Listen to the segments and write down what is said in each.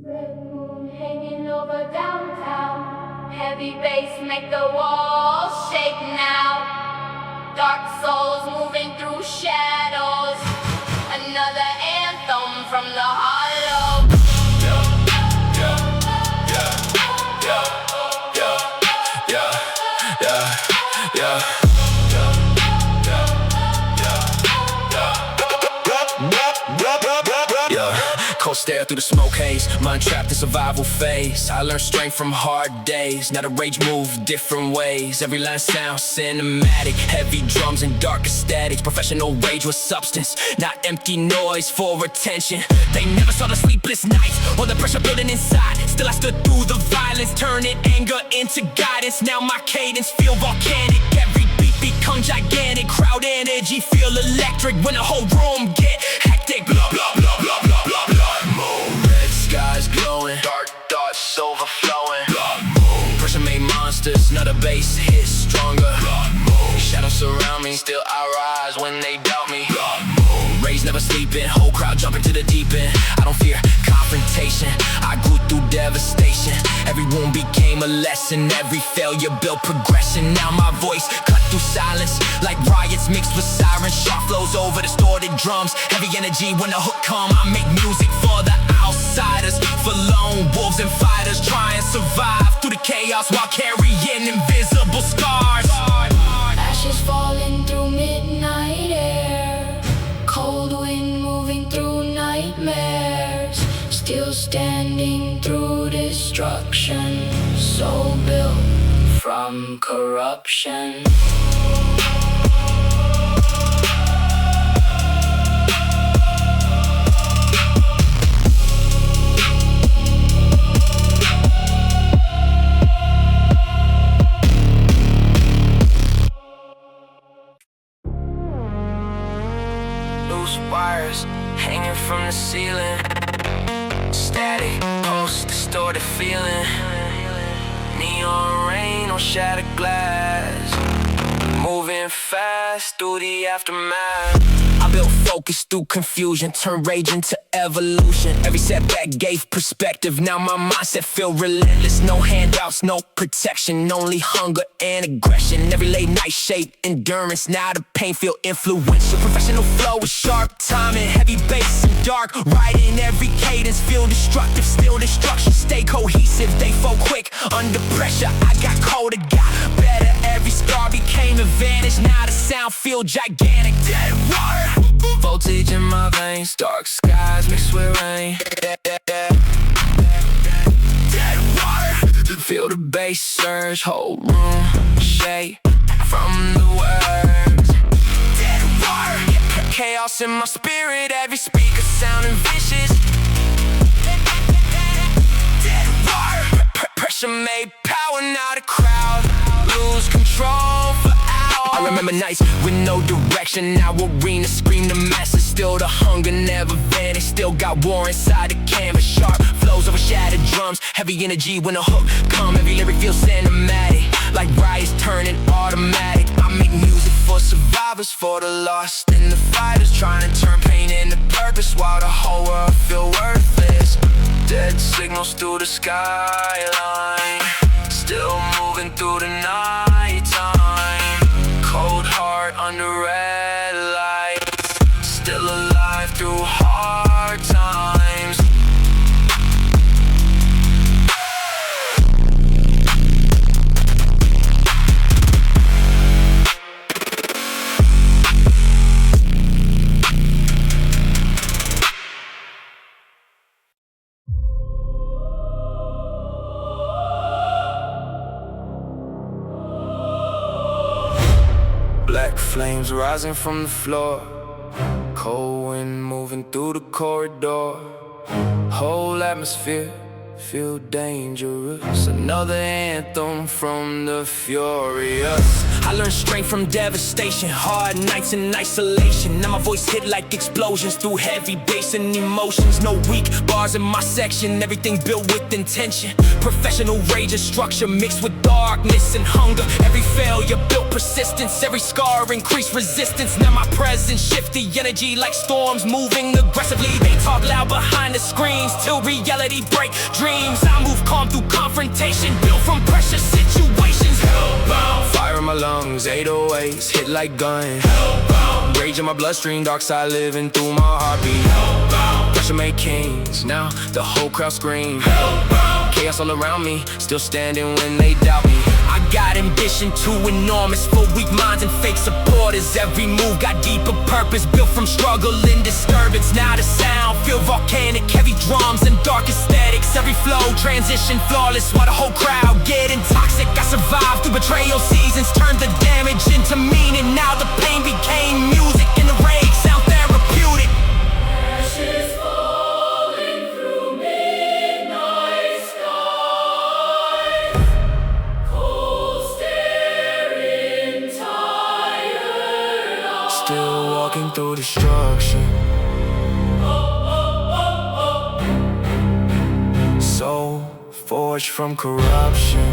Red moon hanging over downtown. Heavy bass make the walls shake now. Dark souls moving through shadows. Another anthem from the hollow. Cold stare through the smoke haze, mind trapped in survival phase. I learned strength from hard days, now the rage move different ways. Every line sounds cinematic, heavy drums and dark aesthetics. Professional rage with substance, not empty noise for attention. They never saw the sleepless nights or the pressure building inside. Still I stood through the violence, turning anger into guidance. Now my cadence feel volcanic, every beat become gigantic. Crowd energy feel electric when the whole room get hectic. Blah blah blah blah blah blah blah. Red skies glowing, dark thoughts overflowing. Blood moon. Pressure made monsters, not a bass hit stronger. Blood moon. Shadows surround me, still I rise when they doubt me. Blood moon. Rays never sleeping, whole crowd jumping to the deep end. I don't fear confrontation, I grew through devastation. Every wound became a lesson, every failure built progression. Now my voice cut through silence like riots mixed with sirens. Sharp flows over distorted drums, heavy energy when the hook come. I make music for the outsiders, for lone wolves and fighters trying to survive through the chaos while carrying invisible scars. Ashes falling through midnight air, cold wind moving through nightmares. Still standing through destruction, soul built from corruption. Loose wires hanging from the ceiling. Static, post, distorted feeling. Neon rain on shattered glass. Moving fast through the aftermath. I built focus through confusion, turned rage into evolution. Every setback gave perspective, now my mindset feel relentless. No handouts, no protection, only hunger and aggression. Every late night shape endurance, now the pain feel influential. Professional flow with sharp timing, heavy bass and dark writing. Every cadence feel destructive, still destruction. Stay cohesive, they fall quick under pressure. I got colder, got better. Every scar became advantage, now the sound feel gigantic. Dead water, voltage in my veins, dark skies mixed with rain. Dead water, feel the bass surge, whole room shake from the words. Dead water, chaos in my spirit, every speaker sounding vicious. Dead water, pressure made power, now the crowd lose control for hours. I remember nights with no direction, now arenas scream the masses. Still the hunger never vanished, still got war inside the canvas. Sharp flows over shattered drums, heavy energy when the hook come. Every lyric feels cinematic, like riots turning automatic. I make music for survivors, for the lost and the fighters, trying to turn pain into purpose while the whole world feel worthless. Dead signals through the skyline, still moving through the night time. Cold heart under red lights, still alive through hard times. Black flames rising from the floor, cold wind moving through the corridor. Whole atmosphere feel dangerous. Another anthem from the furious. I learned strength from devastation, hard nights in isolation. Now my voice hit like explosions through heavy bass and emotions. No weak bars in my section, everything built with intention. Professional rage and structure mixed with darkness and hunger. Every failure built persistence, every scar increased resistance. Now my presence shift the energy like storms moving aggressively. They talk loud behind the screens till reality break dreams. I move calm through confrontation, built from pressure situations. Hellbound, fire in my lungs, 808s hit like gun. Hellbound, rage in my bloodstream, dark side living through my heartbeat. Hellbound, pressure make kings, now the whole crowd scream. Hellbound, chaos all around me, still standing when they doubt me. I got ambition too enormous for weak minds and fake supporters. Every move got deeper purpose, built from struggle and disturbance. Now the sound feel volcanic, heavy drums and dark aesthetics. Every flow transition flawless while the whole crowd getting toxic. I survived through betrayal seasons, turned the damage into meaning. Now the pain became music and the rage sound therapeutic. Ashes falling through midnight sky, cold staring, tired eyes. Still walking through destruction, soul forged from corruption.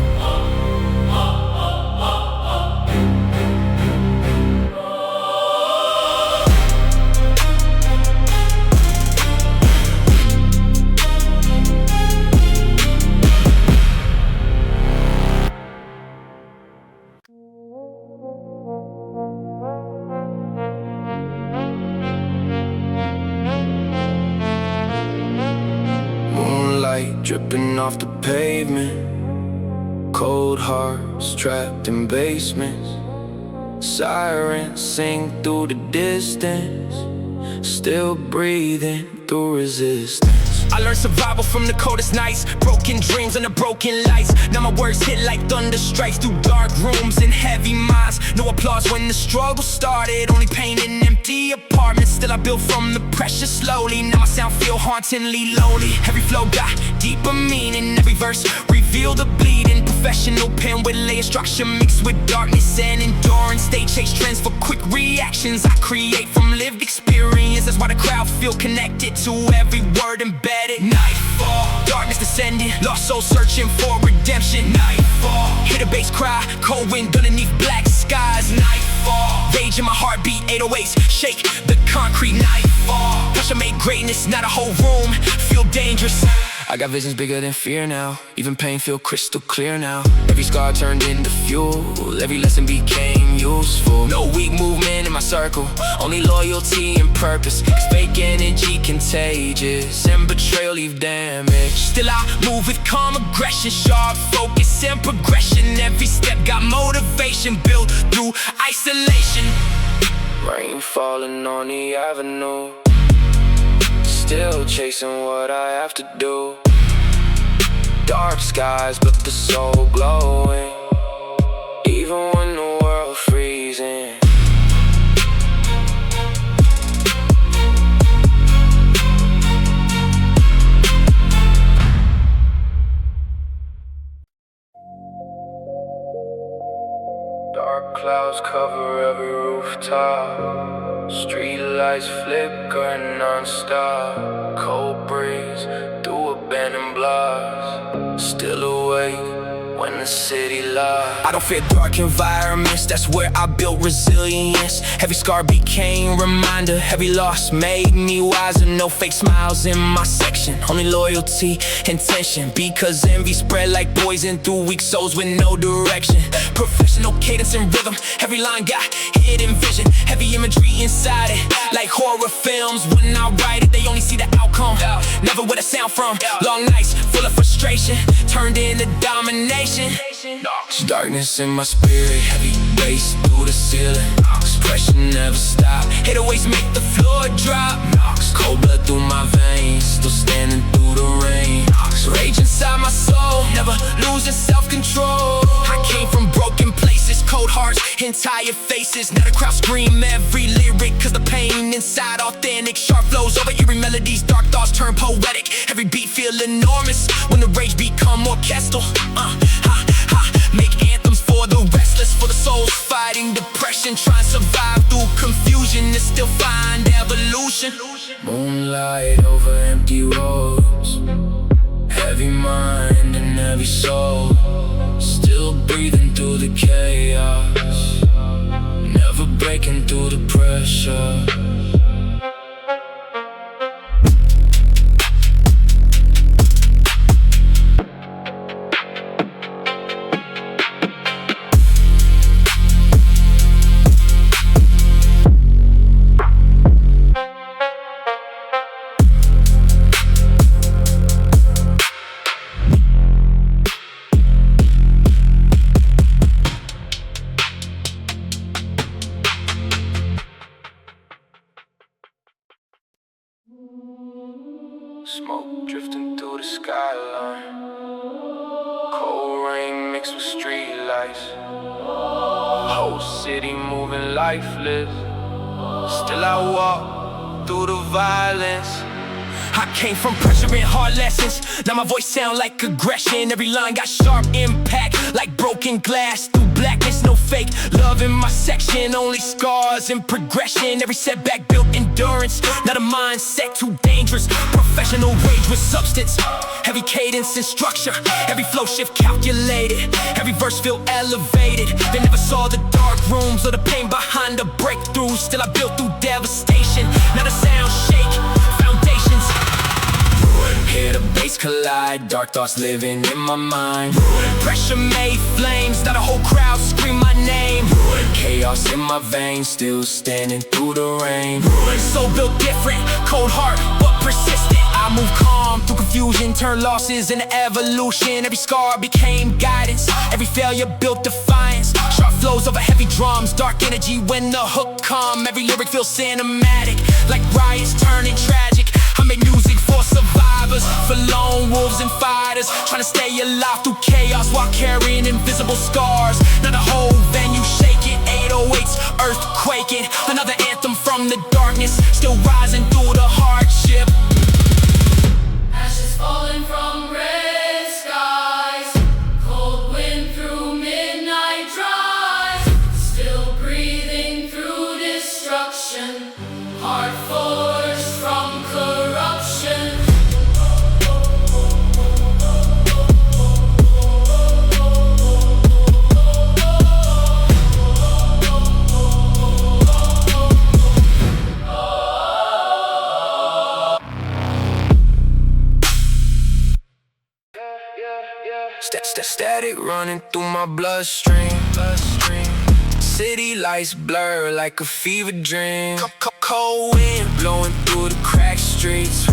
Moonlight dripping off the pavement, cold hearts trapped in basements. Sirens sing through the distance, still breathing through resistance. I learned survival from the coldest nights, broken dreams under broken lights. Now my words hit like thunder strikes through dark rooms and heavy minds. No applause when the struggle started, only pain in empty apartments. Still I built from the pressure slowly, now my sound feel hauntingly lonely. Every flow got deeper meaning, every verse revealed the bleeding. Professional pen with layer structure mixed with darkness and endurance. They chase trends for quick reactions, I create from lived experience. That's why the crowd feel connected to every word embedded. Nightfall, darkness descending, lost soul searching for redemption. Nightfall, hear the bass cry, cold wind underneath black skies. Nightfall, rage in my heartbeat, 808s shake the concrete. Nightfall, pressure made greatness, not a whole room feel dangerous. I got visions bigger than fear now, even pain feel crystal clear now. Every scar turned into fuel, every lesson became useful. No weak movement in my circle, only loyalty and purpose. Cause fake energy contagious, and betrayal leave damage. Still I move with calm aggression, sharp focus and progression. Every step got motivation built through isolation. Rain falling on the avenue, still chasing what I have to do. Dark skies but the soul glowing, even when the world freezing. Dark clouds cover every rooftop, street lights flickering non-stop. Cold breeze through abandoned blocks, still awake when the city lies. I don't fear dark environments, that's where I built resilience. Every scar became reminder, every loss made me wiser. No fake smiles in my section, only loyalty, intention. Because envy spread like poison through weak souls with no direction. Professional cadence and rhythm, every line got hidden vision. Heavy imagery inside it, like horror films. When I write it, they only see the outcome, never where the sound from. Long nights full of frustration turned into domination. Darkness in my spirit, heavy bass through the ceiling. Pressure never stop, 808s make the floor drop. Cold blood through my veins, still standing through the rain. Rage inside my soul, never losing self-control. I came from broken places, cold hearts, entire faces. Now the crowd scream every lyric, cause the pain inside authentic. Sharp flows over eerie melodies, dark thoughts turn poetic. Every beat feel enormous when the rage become orchestral. Make anthems for the restless, for the souls fight every soul, still breathing through the chaos, never breaking through the pressure. Smoke drifting through the skyline, cold rain mixed with street lights, whole city moving lifeless. Still I walk through the violence. I came from pressure and hard lessons. Now my voice sound like aggression. Every line got sharp impact, like broken glass through blackness. No fake love in my section, only scars and progression. Every setback built endurance, not a mindset too dangerous. Professional rage with substance, heavy cadence and structure. Every flow shift calculated, every verse feel elevated. They never saw the dark rooms or the pain behind the breakthroughs. Still I built through devastation. Now the sound shake, foundations. Hear the bass collide, dark thoughts living in my mind. Pressure made flames, not a whole crowd scream my name. Chaos in my veins, still standing through the rain. Soul built different, cold heart but persistent. I move calm through confusion, turn losses into evolution. Every scar became guidance, every failure built defiance. Sharp flows over heavy drums, dark energy when the hook come. Every lyric feels cinematic, like riots turning tragic. I make music for survivors, for lone wolves and fighters, trying to stay alive through chaos while carrying invisible scars. Now the whole venue shaking, 808s earthquaking. Another anthem from the darkness, still rising through the hardship. Ashes falling from red skies, cold wind through midnight drives, still breathing through destruction, heart forged from corruption. Static running through my bloodstream. City lights blur like a fever dream. Cold wind blowing through the cracked streets.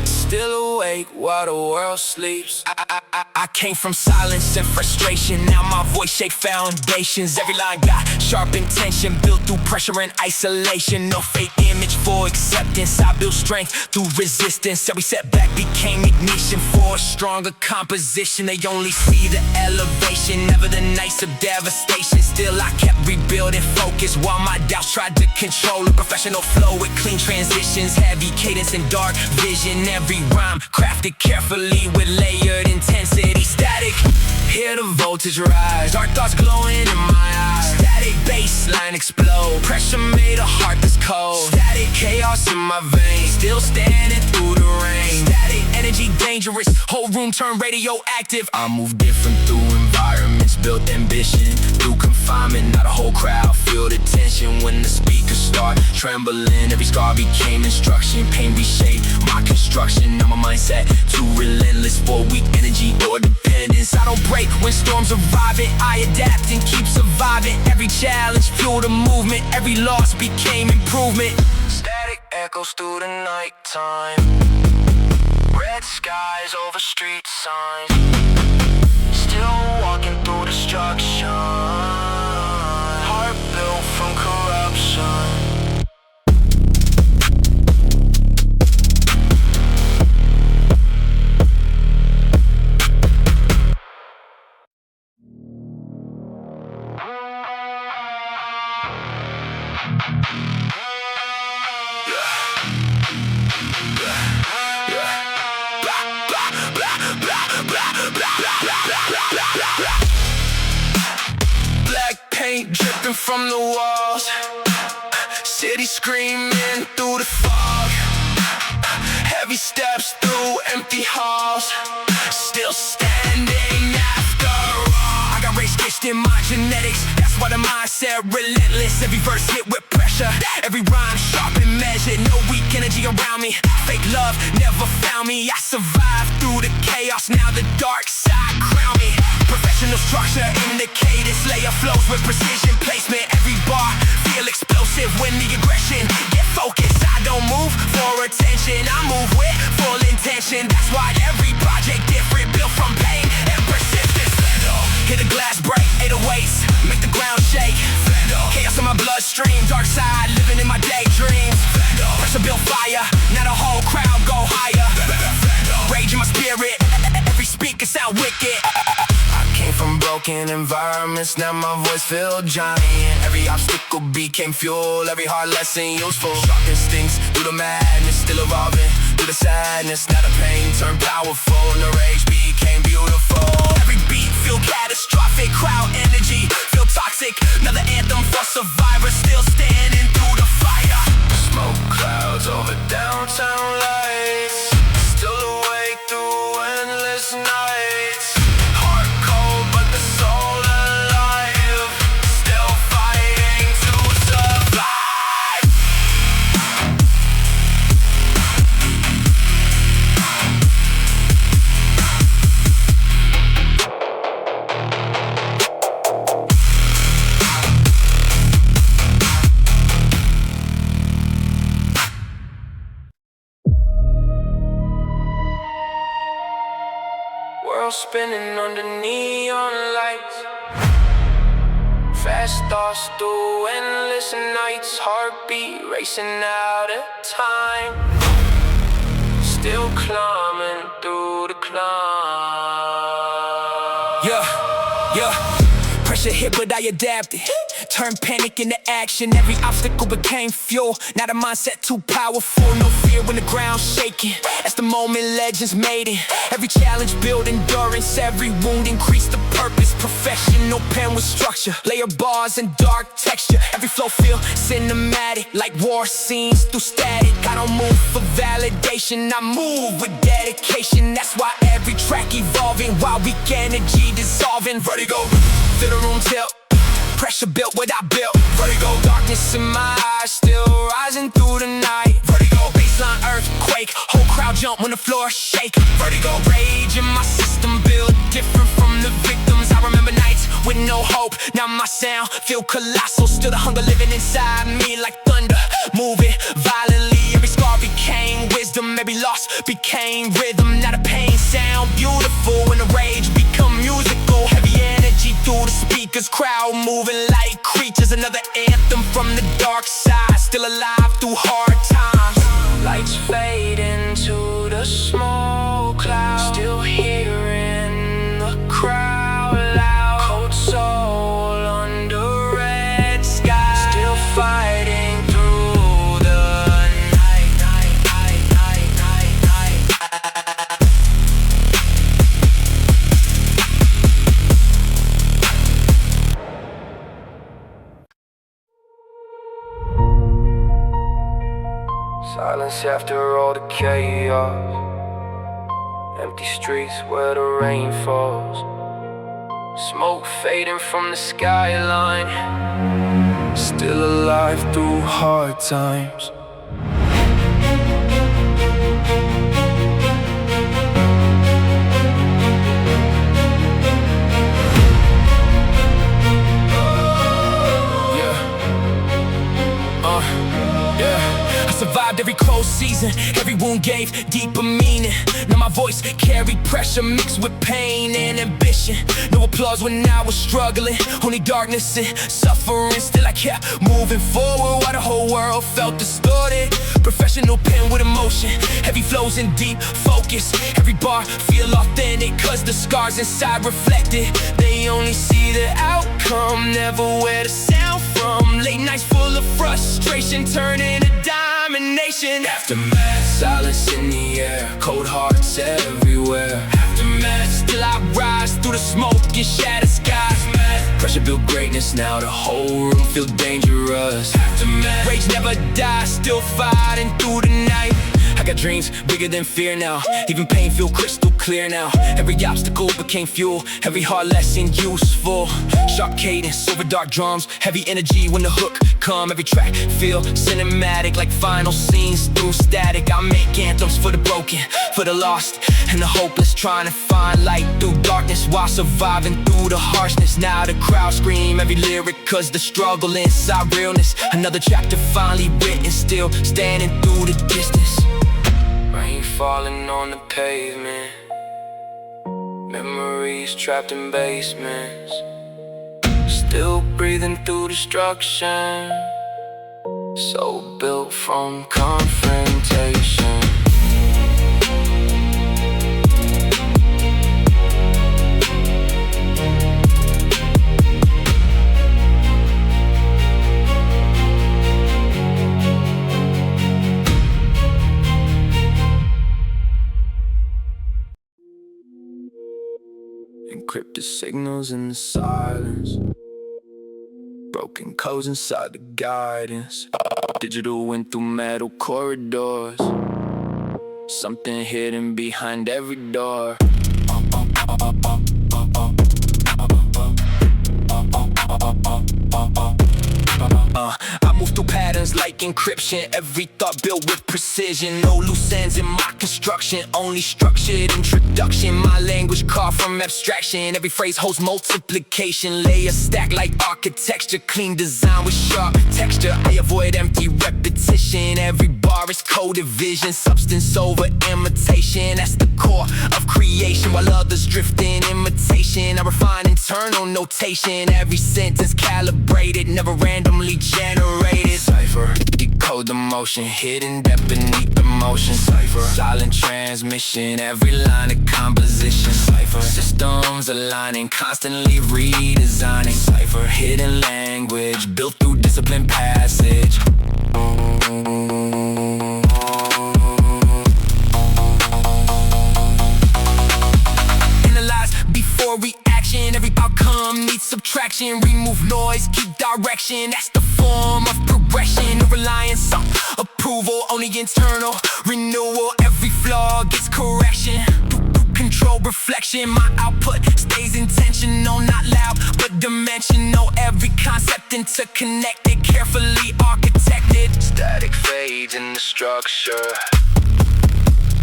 Still awake while the world sleeps. I came from silence and frustration. Now my voice shake foundations. Every line got sharp intention, built through pressure and isolation. No fake image for acceptance, I built strength through resistance. Every setback became ignition for a stronger composition. They only see the elevation, never the nights of devastation. Still I kept rebuilding focus while my doubts tried to control a professional flow with clean transitions, heavy cadence and dark vision. Every rhyme crafted carefully with layered intensity. Static, hear the voltage rise, dark thoughts glowing in my eyes. Static bassline explode, pressure made a heart that's cold. Static chaos in my veins, still standing through the rain. Static energy dangerous, whole room turned radioactive. I move different through environments, built ambition through confinement. Not a whole crowd feel the tension when the speakers start trembling. Every scar became instruction, pain reshaped my construction. Now my mindset too relentless for weak energy or dependence. I don't break when storms arrive, I adapt and keep surviving. Every challenge fueled a movement, every loss became improvement. Static echoes through the nighttime, red skies over street signs, still walking through destruction, heart built from corruption. Black paint dripping from the walls, city screaming through the fog. Heavy steps through empty halls, still standing etched in my genetics. That's why the mindset relentless. Every verse hit with pressure, every rhyme sharp and measured. No weak energy around me. Fake love never found me. I survived through the chaos, now the dark side crown me. Professional structure indicated, slayer flows with precision placement. Every bar feel explosive when the aggression get focused. I don't move for attention, I move with full intention. That's why every project different, built from pain and persistence. Hit a glass break, 808s, make the ground shake. Chaos in my bloodstream, dark side living in my daydreams. Pressure build fire, now the whole crowd go higher. Rage in my spirit, every speaker sound wicked. I came from broken environments, now my voice feel giant. Every obstacle became fuel, every hard lesson useful. Sharp instincts through the madness, still evolving through the sadness. Now the pain turned powerful and the rage became beautiful. Every beat feel catastrophic, crowd energy feel toxic. Another anthem for survivors, still standing through the fire. Smoke clouds over downtown lights, still awake through endless nights. Heart cold but the soul alive, still fighting to survive. World spinning under neon lights, fast thoughts through endless nights. Heartbeat racing out of time, still climbing through the climb. Pressure hit but I adapted, turned panic into action. Every obstacle became fuel, now the mindset too powerful. No fear when the ground's shaking, that's the moment legends made it. Every challenge build endurance, every wound increased the purpose. Professional pen with structure, layer bars and dark texture. Every flow feel cinematic, like war scenes through static. I don't move for validation, I move with dedication. That's why every track evolving, while weak energy dissolving. Vertigo, feel the room tilt, pressure built what I built. Vertigo, darkness in my eyes, still rising through the night. Vertigo, baseline earthquake, whole crowd jump when the floor shake. Vertigo, rage in my system, built different from the victims. I remember nights with no hope, now my sound feel colossal. Still the hunger living inside me like thunder, moving violently. Every scar became wisdom, every loss became rhythm. Now the pain sound beautiful when the rage become musical. Heavy energy through the speakers, crowd moving like creatures. Another anthem from the dark side, still alive through hard times. Lights fade into the smoke cloud, still hearing the crowd loud. Cold soul under red sky, still fighting through the night. Silence after all the chaos, empty streets where the rain falls. Smoke fading from the skyline, still alive through hard times. Survived every cold season, every wound gave deeper meaning. Now my voice carried pressure mixed with pain and ambition. No applause when I was struggling, only darkness and suffering. Still I kept moving forward while the whole world felt distorted. Professional pen with emotion, heavy flows in deep focus. Every bar feel authentic, cause the scars inside reflected. They only see the outcome, never where the sound from. Late nights full of frustration, turning to domination. Aftermath, silence in the air, cold hearts everywhere. Aftermath, still I rise through the smoke and shatter skies. Pressure built greatness, now the whole room feel dangerous. Aftermath, rage never dies, still fighting through the night. I got dreams bigger than fear now. Even pain feel crystal clear now. Every obstacle became fuel, every hard lesson useful. Sharp cadence over dark drums, heavy energy when the hook come. Every track feel cinematic like final scenes through static. I make anthems for the broken, for the lost, and the hopeless, trying to find light through darkness while surviving through the harshness. Now the crowd scream every lyric cause the struggle inside realness. Another chapter finally written, still standing through the distance. Rain falling on the pavement, memories trapped in basements, still breathing through destruction, so built from confrontation. Encrypted signals in the silence, broken codes inside the guidance. Digital went through metal corridors, something hidden behind every door. I move through patterns like encryption, every thought built with precision. No loose ends in my construction, only structured introduction. My language carved from abstraction, every phrase holds multiplication. Layer stack like architecture, clean design with sharp texture. I avoid empty repetition, every bar is coded vision. Substance over imitation, that's the core of creation. While others drift in imitation, I refine internal notation. Every sentence calibrated, never randomly generated. Cipher, decode the motion, hidden depth beneath the motion. Cipher, silent transmission, every line of composition. Cipher, systems aligning, constantly redesigning. Cipher, hidden language, built through disciplined passage. Analyze before reaction, every outcome needs subtraction. Remove noise, keep direction, that's the form of progression. No reliance on approval, only internal renewal. Every flaw gets correction through control reflection. My output stays intentional, not loud but dimensional. Every concept interconnected, carefully architected. Static fades in the structure,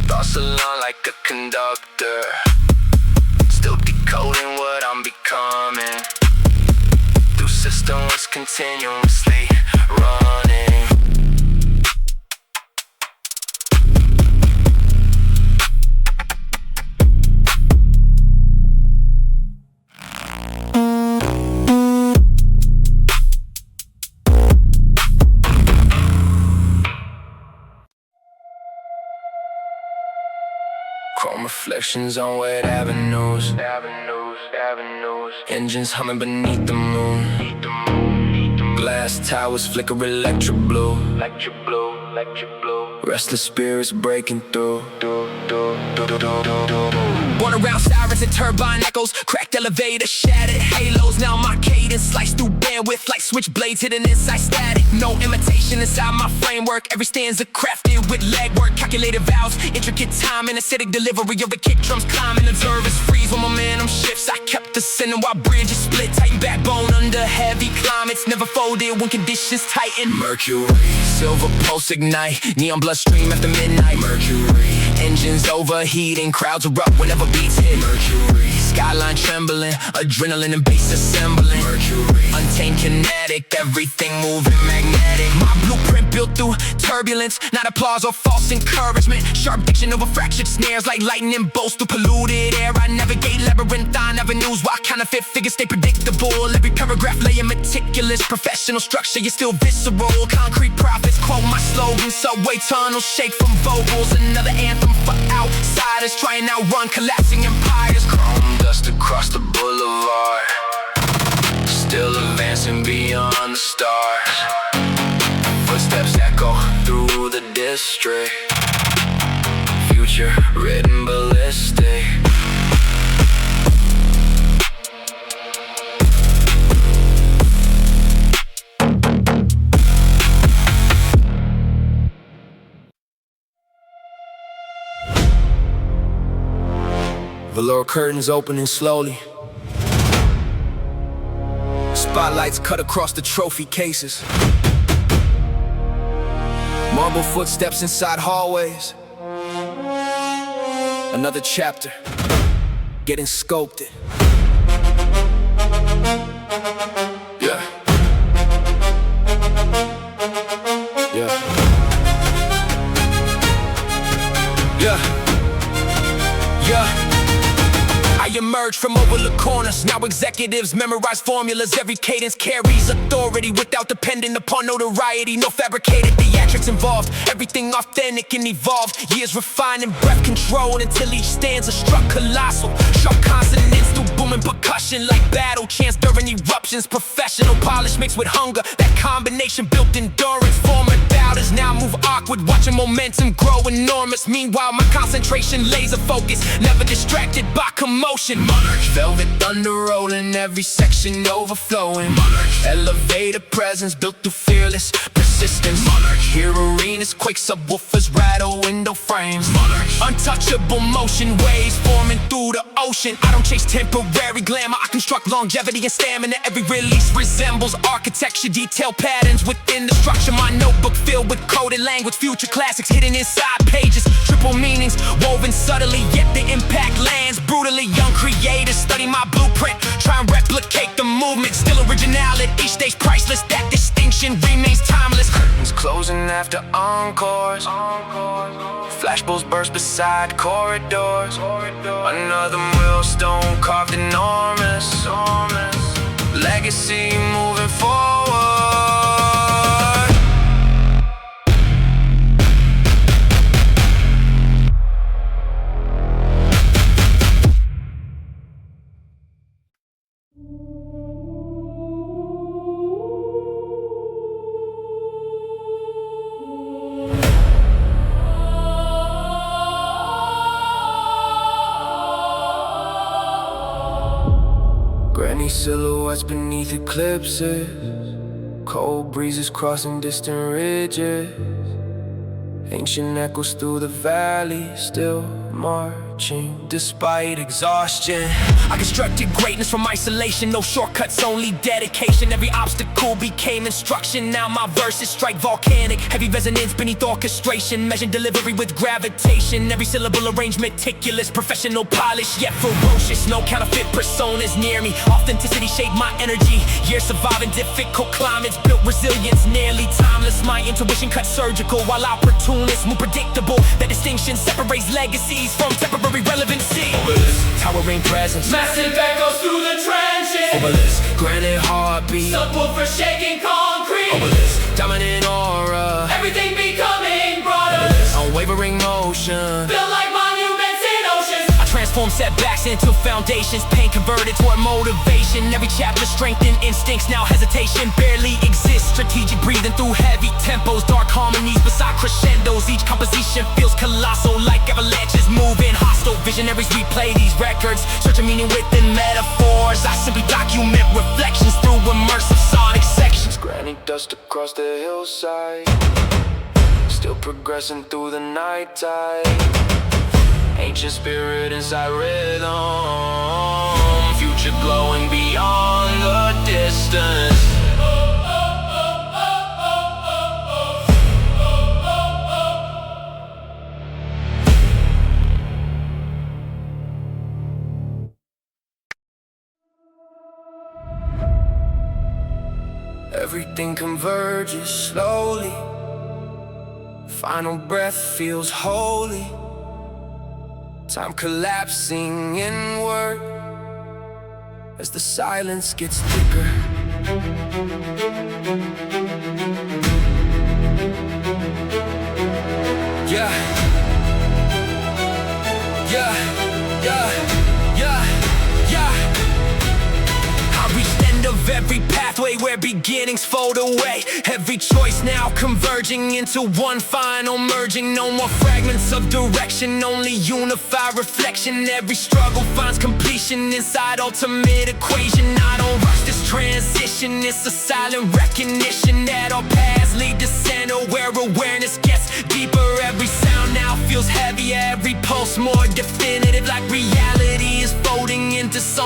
thoughts align like a conductor, still decoding what I'm becoming. Through systems continuously running. Chrome reflections on wet avenues, engines humming beneath the moon. Glass towers flicker electric blue, restless spirits breaking through. Born around sirens and turbine echoes, cracked elevators, shattered halos. Now my cadence sliced through bandwidth like switchblades hitting inside static. No imitation inside my framework, every stanza crafted with legwork. Calculated vowels, intricate timing, acidic delivery of the kick drums climbing. Observers freeze when momentum shifts. I kept the center while bridges split. Tighten backbone under heavy climates, never folded when conditions tighten. Mercury, silver pulse ignite, neon bloodstream after midnight. Mercury, engines overheating, crowds erupt whenever beats hit. Mercury, skyline trembling, adrenaline and bass assembling. Mercury, untamed kinetic, everything moving magnetic. My blueprint built through turbulence, not applause or false encouragement. Sharp diction over fractured snares like lightning bolts through polluted air. I navigate labyrinthine avenues while counterfeit figures stay predictable. Every paragraph laying meticulous, professional structure, you're still visceral. Concrete prophets quote my slogan, subway tunnels shake from vocals. Another anthem for outsiders trying to outrun collapsing empires. Chrome dust across the boulevard, still advancing beyond the stars. Footsteps echo through the district, future written ballistic. Velour curtains opening slowly. Spotlights cut across the trophy cases. Marble footsteps inside hallways. Another chapter getting sculpted. Yeah. Yeah. Yeah. Yeah. I emerge from overlooked corners. Now executives memorize formulas. Every cadence carries authority without depending upon notoriety. No fabricated theatrics involved. Everything authentic and evolved. Years refined and breath controlled until each stanza struck colossal. Sharp consonants through booming percussion like battle chants during eruptions. Professional polish mixed with hunger. That combination built endurance. Former doubters now move awkward, watching momentum grow enormous. Meanwhile, my concentration laser focused, never distracted by commotion. Monarch, velvet thunder rolling, every section overflowing. Monarch, elevator presence built through fearless persistence. Monarch, hear arenas quake, subwoofers rattle window frames. Monarch, untouchable motion waves forming through the ocean. I don't chase temporary glamour, I construct longevity and stamina. Every release resembles architecture, detailed patterns within the structure. My notebook filled with coded language, future classics hidden inside pages. Triple meanings woven subtly, yet the impact lands brutally. Young creators study my blueprint, try and replicate the movement. Still originality, each stage priceless. That distinction remains timeless. Curtains closing after encores. Flashbulbs burst beside corridors. Another millstone carved enormous. Legacy moving forward. Granny silhouettes beneath eclipses. Cold breezes crossing distant ridges. Ancient echoes through the valley, still marching despite exhaustion. I constructed greatness from isolation, no shortcuts, only dedication. Every obstacle became instruction. Now my verses strike volcanic, heavy resonance beneath orchestration. Measured delivery with gravitation. Every syllable arranged meticulous, professional polish yet ferocious. No counterfeit personas near me. Authenticity shaped my energy. Years surviving difficult climates, built resilience nearly timeless. My intuition cut surgical while opportunists move predictable. That distinction separates legacies from temporary relevancy. Obelisk, towering presence, Massive echoes through the trenches. obelisk, granite heartbeat. Subwoofer shaking concrete. Obelisk, dominant aura. Everything becoming broader. Obelisk, unwavering motion. Built like monuments in oceans. I transform setbacks into foundations. Pain converted toward motivation. Every chapter strengthened instincts, now hesitation barely exists. Strategic breathing through heavy tempos. Dark harmonies beside crescendos. Each composition feels colossal, like avalanches moving hostile. Visionaries replay these records, searching meaning within metaphors. I simply document reflections through immersive sonic sections. Granite dust across the hillside, still progressing through the night tide. Ancient spirit inside rhythm, future glowing beyond the distance. Everything converges slowly. Final breath feels holy. Time collapsing inward as the silence gets thicker. Yeah. Yeah. Yeah. Yeah. Yeah. I reach the end of every pathway where beginnings fold away. Every choice now converging into one final merging. No more fragments of direction, only unified reflection. Every struggle finds completion inside ultimate equation. I don't rush this transition, it's a silent recognition that our paths lead to center where awareness gets deeper. Every sound now feels heavier, every pulse more definitive, like reality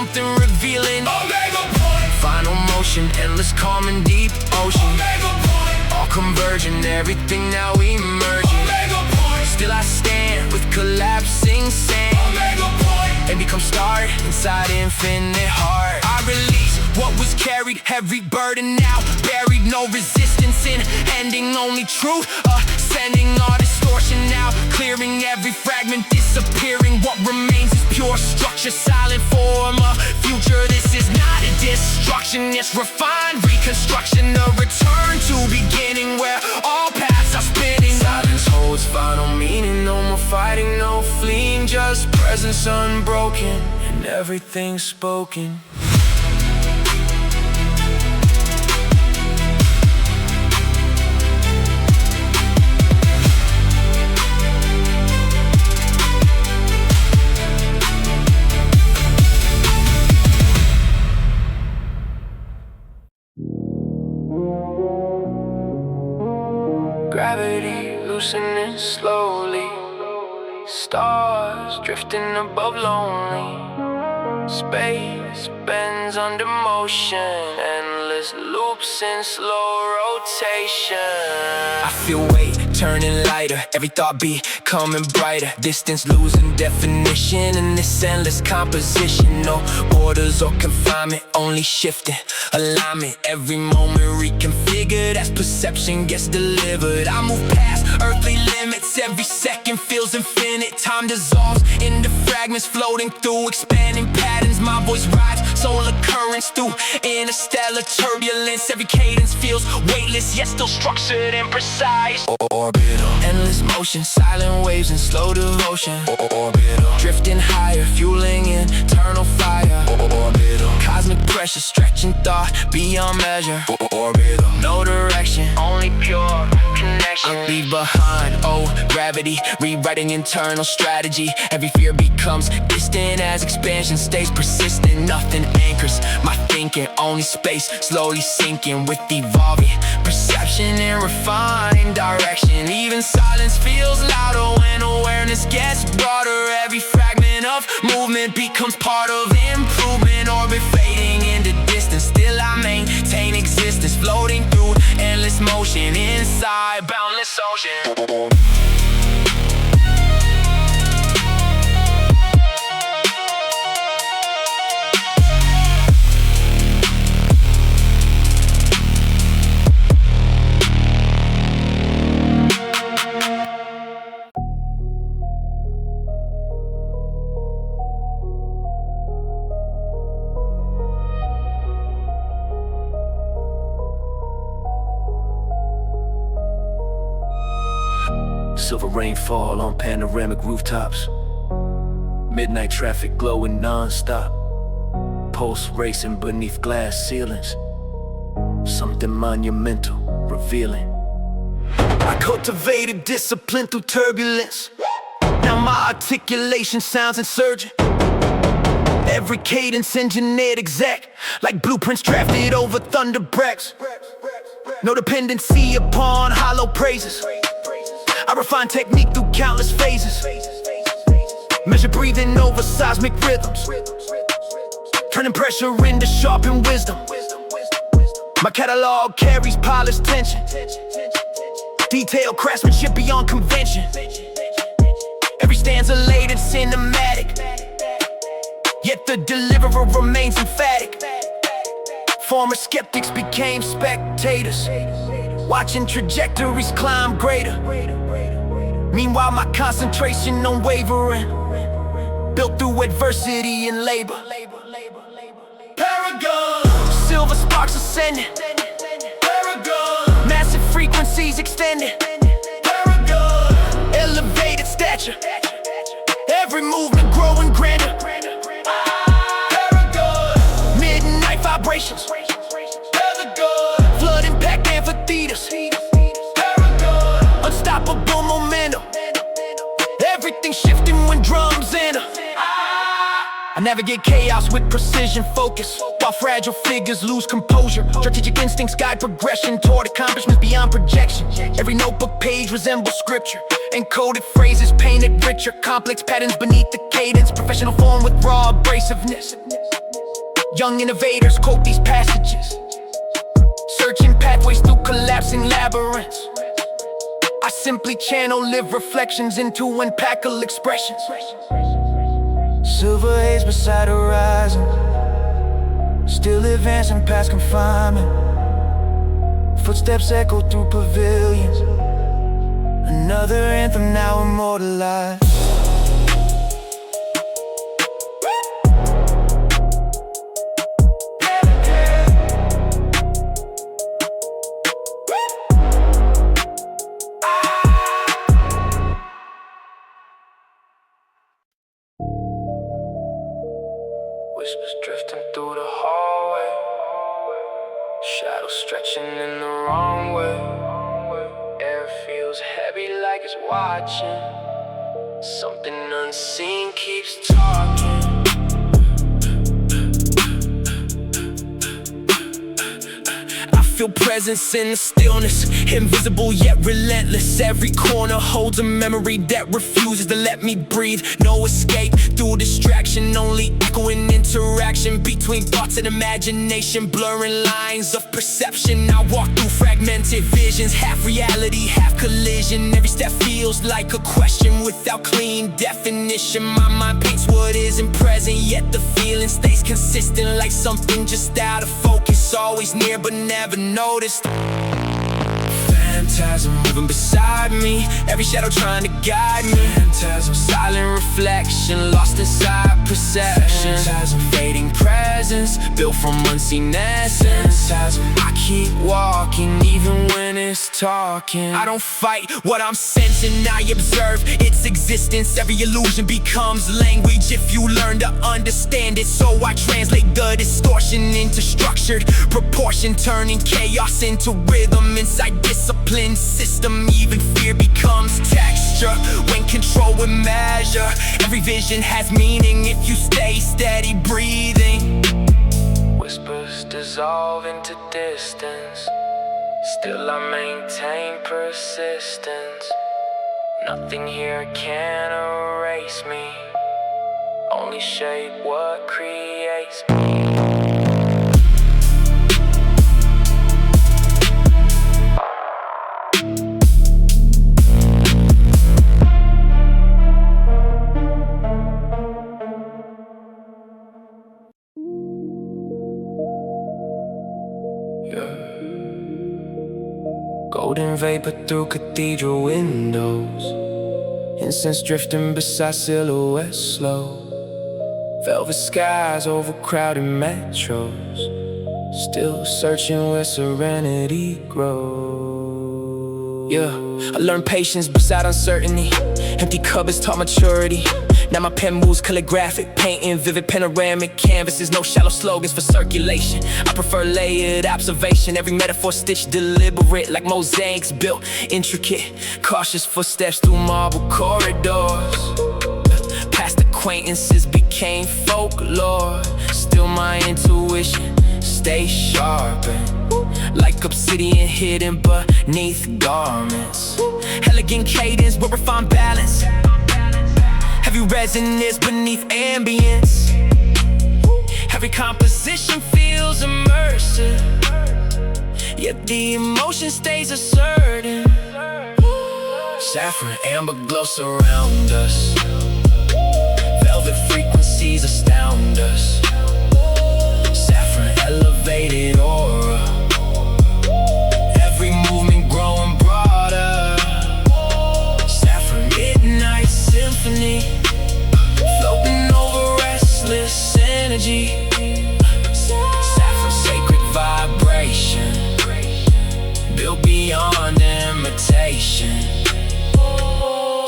something revealing. Omega point. Final motion, endless calm and deep ocean. Omega point. All converging, everything now emerging. Omega point. Still I stand with collapsing sand. Omega point. And become starred inside infinite heart. I release what was carried, heavy burden now buried, no resistance in ending, only truth ascending, all distortion now clearing, every fragment disappearing. What remains is pure structure, silent form, a future. This is not a destruction, it's refined reconstruction, a return to beginning where all paths are spinning. Silence holds final meaning, no more fighting, no fleeing, just presence unbroken and everything spoken. Gravity loosening slowly, stars drifting above lonely. Space bends under motion, endless loops in slow rotation. I feel weight turning lighter, every thought becoming brighter. Distance losing definition in this endless composition. No borders or confinement, only shifting alignment. Every moment reconfigured as perception gets delivered. I move past earthly limits, every second feels infinite. Time dissolves into fragments floating through expanding patterns. My voice rides solar currents through interstellar turbulence. Every cadence feels weightless yet still structured and precise. Orbital, endless motion, silent waves and slow devotion. Orbital, drifting higher, fueling internal fire. Orbital, cosmic pressure stretching thought beyond measure. Orbital, no direction, only pure connection. I leave behind, oh gravity, rewriting internal strategy. Every fear becomes distant as expansion stays persistent. Nothing anchors my thinking, only space slowly sinking with evolving perception and refined direction. Even silence feels louder when awareness gets broader. Every fragment of movement becomes part of improvement. Orbit fading into distance, still I maintain existence, floating through endless motion inside boundless ocean. Silver rainfall on panoramic rooftops. Midnight traffic glowing non-stop. Pulse racing beneath glass ceilings. Something monumental, revealing. I cultivated discipline through turbulence. Now my articulation sounds insurgent. Every cadence engineered exact, like blueprints drafted over thunder bracks. No dependency upon hollow praises. I refine technique through countless phases. Measure breathing over seismic rhythms, turning pressure into sharpened wisdom. My catalog carries polished tension, detailed craftsmanship beyond convention. Every stanza laid in cinematic, yet the deliverer remains emphatic. Former skeptics became spectators, watching trajectories climb greater. Meanwhile my concentration unwavering, built through adversity and labor. Paragon, silver sparks ascending. Paragon, massive frequencies extending. Paragon, elevated stature, every movement growing grander. Paragon, midnight vibrations. Paragon, flood impact amphitheaters. Paragon, unstoppable momentum, everything shifting when drums enter. I navigate chaos with precision focus, while fragile figures lose composure. Strategic instincts guide progression toward accomplishments beyond projection. Every notebook page resembles scripture, encoded phrases painted richer, complex patterns beneath the cadence. Professional form with raw abrasiveness. Young innovators quote these passages, searching pathways through collapsing labyrinths. I simply channel live reflections into impeccable expressions. Silver haze beside horizon, still advancing past confinement. Footsteps echo through pavilions, another anthem now immortalized. Whispers drifting through the hallway, shadows stretching in the wrong way. Air feels heavy like it's watching, something unseen keeps talking. I feel presence in the stillness, invisible yet relentless. Every corner holds a memory that refuses to let me breathe. No escape through distraction, only echoing interaction between thoughts and imagination, blurring lines of perception. I walk through fragmented visions, half reality, half collision. Every step feels like a question without clean definition. My mind paints what isn't present, yet the feeling stays consistent, like something just out of focus, always near but never noticed. Phantasm moving beside me, every shadow trying to guide me. Phantasm, silent reflection, lost inside perception. Phantasm, fading presence, built from unseen essence. Phantasm, I keep walking even when it's talking. I don't fight what I'm sensing, I observe its existence. Every illusion becomes language if you learn to understand it. So I translate the distortion into structured proportion, turning chaos into rhythm inside disciplined system. Even fear becomes texture when control with measure. Every vision has meaning if you stay steady breathing. Whispers dissolve into distance, still I maintain persistence. Nothing here can erase me, only shape what creates me. Golden vapor through cathedral windows, incense drifting beside silhouettes slow. Velvet skies over crowded metros, still searching where serenity grows. Yeah, I learned patience beside uncertainty. Empty cupboards taught maturity. Now my pen moves calligraphic, painting vivid panoramic canvases. No shallow slogans for circulation, I prefer layered observation. Every metaphor stitched deliberate, like mosaics built intricate. Cautious footsteps through marble corridors, past acquaintances became folklore. Still my intuition stays sharpened, like obsidian hidden beneath garments. Elegant cadence with refined balance, heavy resonance beneath ambience. Every composition feels immersive, yet the emotion stays assertive. Saffron amber glow surround us, velvet frequencies astound us. Saffron elevated aura, every movement growing broader. Saffron midnight symphony, floating over restless energy. Saffron sacred vibration, built beyond imitation.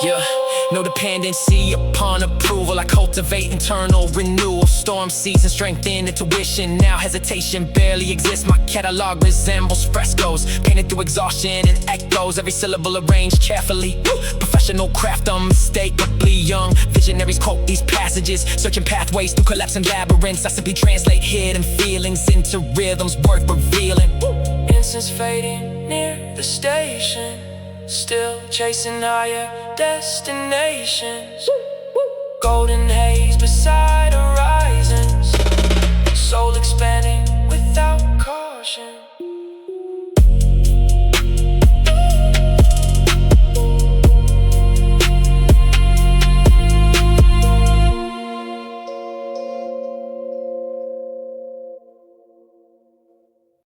Yeah, no dependency upon approval. I cultivate internal renewal. Storm season, strengthen intuition. Now hesitation barely exists. My catalog resembles frescoes, painted through exhaustion and echoes. Every syllable arranged carefully. Professional craft unmistakably young. Visionaries quote these passages, searching pathways through collapsing labyrinths. I simply translate hidden feelings into rhythms worth revealing. Incense fading near the station, still chasing higher destinations. Golden haze beside